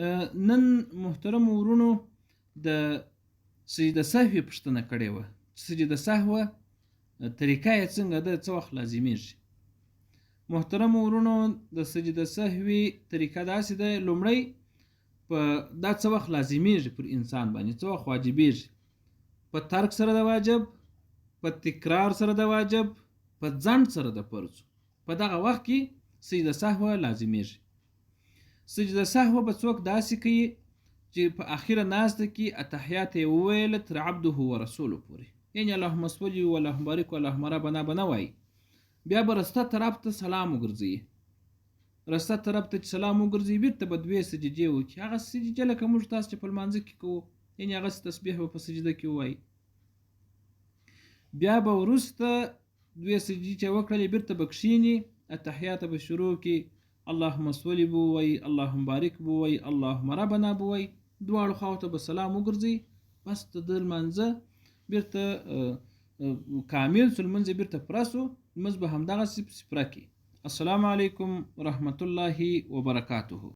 نن محترم ورونو د سجده سهوي پوښتنه کړې وه چې سجده سهوه طریقه یې څنګه ده، څه وخت لازمیږي. محترم ورونو د سجده سهوي طریقه داسې ده، لومړی په دا څه وخت لازمیږي پر انسان باندې، څه وخت واجبیږي. په ترک سره د واجب، په تکرار سره د واجب، په ځنډ سره د فرض، په دغه وخت کې سجده سهوه لازمیږي. سجده سهوه به څوک داسې کوي چې په اخره ناسته کې اتحیات یې وویله تر عبده و رسوله پورې، یعنې اللهم صل و اللهم بارک و اللهم ربنا به نه وایي. بیا به رسته طرف ته سلام وګرځوي، رسته طرف ته چې سلام وګرځوي بیرته به دوې سجدې وکړي، هغه سجدې لکه موږ تاسو چې په لمانځه کې کوو، یعنې هغسې تسبیح به په سجده کې ووایي. بیا به وروسته دوې سجدې چې وکړلې بیرته به کښېني، اتحیات به شروع کړي، اللهم صل به ووایي، اللهم بارک به ووایي، اللهم ربنا به ووایي، دواړو خواو ته به سلام وګرځوي. بس د ده لمانځه بیرته کامل سو، لمونځ یې بیرته پوره سو، لمونځ به همدغسې پوره کړي. السلام علیکم ورحمة الله وبرکاته.